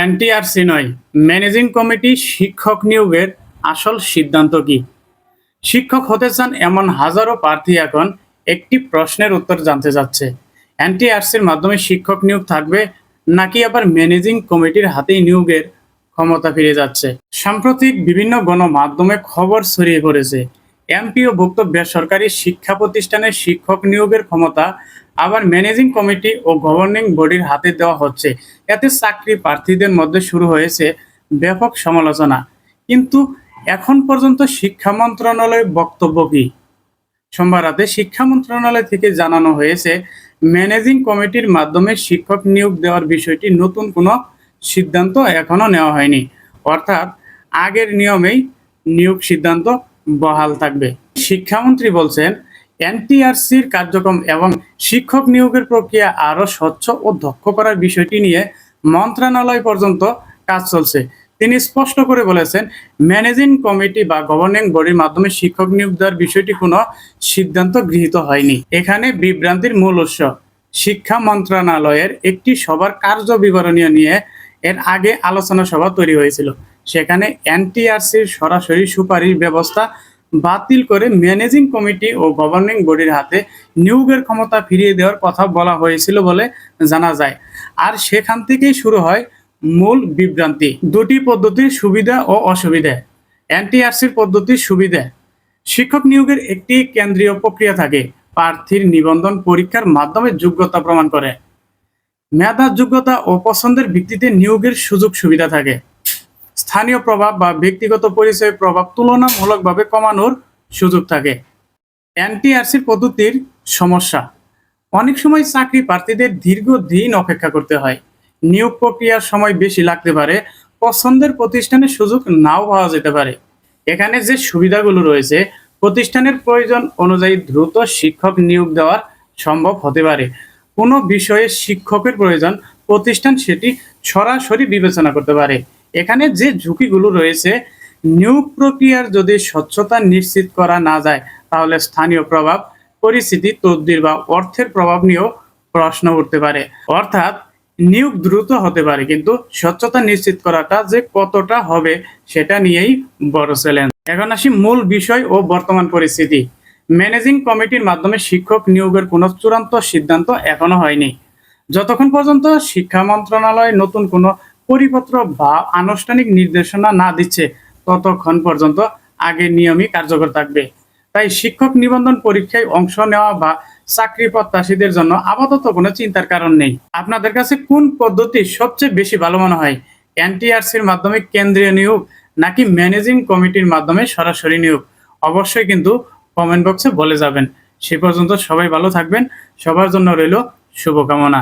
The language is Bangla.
এনটিআরসি নয়, ম্যানেজিং কমিটি শিক্ষক নিয়োগের আসল সিদ্ধান্ত কি? শিক্ষক হতে চান এমন হাজারো প্রার্থী এখন একটি প্রশ্নের উত্তর জানতে যাচ্ছে। এনটিআরসির মাধ্যমে শিক্ষক নিয়োগ থাকবে নাকি আবার ম্যানেজিং কমিটির হাতেই নিয়োগের ক্ষমতা ফিরে যাচ্ছে? সাম্প্রতিক বিভিন্ন গণমাধ্যমে খবর ছড়িয়ে পড়েছে এমপিওভুক্ত বেসরকারি শিক্ষা প্রতিষ্ঠানের শিক্ষক নিয়োগের ক্ষমতা আবার ম্যানেজিং কমিটি ও গভর্নিং বডির হাতে দেওয়া হচ্ছে। এতে চাকরি প্রার্থীদের মধ্যে শুরু হয়েছে ব্যাপক সমালোচনা। কিন্তু এখন পর্যন্ত শিক্ষা মন্ত্রণালয়ের বক্তব্য কি? সোমবার রাতে শিক্ষা মন্ত্রণালয় থেকে জানানো হয়েছে, ম্যানেজিং কমিটির মাধ্যমে শিক্ষক নিয়োগ দেওয়ার বিষয়টি নতুন কোনো সিদ্ধান্ত এখনো নেওয়া হয়নি। অর্থাৎ আগের নিয়মেই নিয়োগ সিদ্ধান্ত বহাল থাকবে। শিক্ষামন্ত্রী বলছেন, এনটিআরসির কার্যক্রম এবং শিক্ষক নিয়োগের প্রক্রিয়া আরও স্বচ্ছ ও দক্ষ করার বিষয়টি নিয়ে মন্ত্রণালয় পর্যন্ত কাজ চলছে। তিনি স্পষ্ট করে বলেছেন, ম্যানেজিং কমিটি বা গভর্নিং বডির মাধ্যমে শিক্ষক নিয়োগ দেওয়ার বিষয়টি কোনো সিদ্ধান্ত গৃহীত হয়নি। এখানে বিভ্রান্তির মূল উৎস শিক্ষা মন্ত্রণালয়ের একটি সভার কার্য বিবরণী নিয়ে এর আগে আলোচনা সভা তৈরি হয়েছিল। সেখানে এনটিআরসির সরাসরি সুপারিশ ব্যবস্থা বাতিল করে ম্যানেজিং কমিটি ও গভর্নিং বডির হাতে নিয়োগের ক্ষমতা ফিরিয়ে দেওয়ার কথা বলা হয়েছিল বলে জানা যায়। আর সেখান থেকেই শুরু হয় মূল বিভ্রান্তি। দুটি পদ্ধতির সুবিধা ও অসুবিধা। এনটিআরসির পদ্ধতির সুবিধা, শিক্ষক নিয়োগের একটি কেন্দ্রীয় প্রক্রিয়া থাকে। প্রার্থীর নিবন্ধন পরীক্ষার মাধ্যমে যোগ্যতা প্রমাণ করে। মেধা, যোগ্যতা ও পছন্দের ভিত্তিতে নিয়োগের সুযোগ সুবিধা থাকে। স্থানীয় প্রভাব বা ব্যক্তিগত পরিচয়ের প্রভাব তুলনামূলকভাবে কমানোর সুযোগ থাকে। এনটিআরসির পদ্ধতির সমস্যা, অনেক সময় চাকরি প্রার্থীদের দীর্ঘদিন অপেক্ষা করতে হয়। নিয়োগ প্রক্রিয়ার সময় বেশি লাগতে পারে। পছন্দের প্রতিষ্ঠানের সুযোগ নাও পাওয়া যেতে পারে। এখানে যে সুবিধাগুলো রয়েছে, প্রতিষ্ঠানের প্রয়োজন অনুযায়ী দ্রুত শিক্ষক নিয়োগ দেওয়া সম্ভব হতে পারে। কোনো বিষয়ে শিক্ষকের প্রয়োজন, প্রতিষ্ঠান সেটি সরাসরি বিবেচনা করতে পারে। এখানে যে ঝুঁকিগুলো রয়েছে, নিয়োগ প্রক্রিয়ার যদি স্বচ্ছতা নিশ্চিত করা না যায়, তাহলে স্থানীয় প্রভাব, পরিস্থিতি, তদবির বা অর্থের প্রভাব নিয়েও প্রশ্ন উঠতে পারে। অর্থাৎ নিয়োগ দ্রুত হতে পারে, কিন্তু স্বচ্ছতা নিশ্চিত করাটা যে কতটা হবে সেটা নিয়েই বড় চ্যালেঞ্জ। এখন আসি মূল বিষয় ও বর্তমান পরিস্থিতি। ম্যানেজিং কমিটির মাধ্যমে শিক্ষক নিয়োগের কোনো চূড়ান্ত সিদ্ধান্ত এখনো হয়নি। যতক্ষণ পর্যন্ত শিক্ষা মন্ত্রণালয় নতুন কোনো পরিপত্র বা আনুষ্ঠানিক নির্দেশনা না দিচ্ছে, ততক্ষণ পর্যন্ত আগের নিয়মই কার্যকর থাকবে। তাই শিক্ষক নিবন্ধন পরীক্ষায় অংশ নেওয়া বা চাকরি প্রত্যাশীদের জন্য আপাতত কোনো চিন্তার কারণ নেই। আপনাদের কাছে কোন পদ্ধতি সবচেয়ে বেশি ভালো মনে হয়? এনটিআরসির মাধ্যমে কেন্দ্রীয় নিয়োগ নাকি ম্যানেজিং কমিটির মাধ্যমে সরাসরি নিয়োগ? অবশ্যই কিন্তু কমেন্ট বক্সে বলে যাবেন। সে পর্যন্ত সবাই ভালো থাকবেন। সবার জন্য রইল শুভকামনা।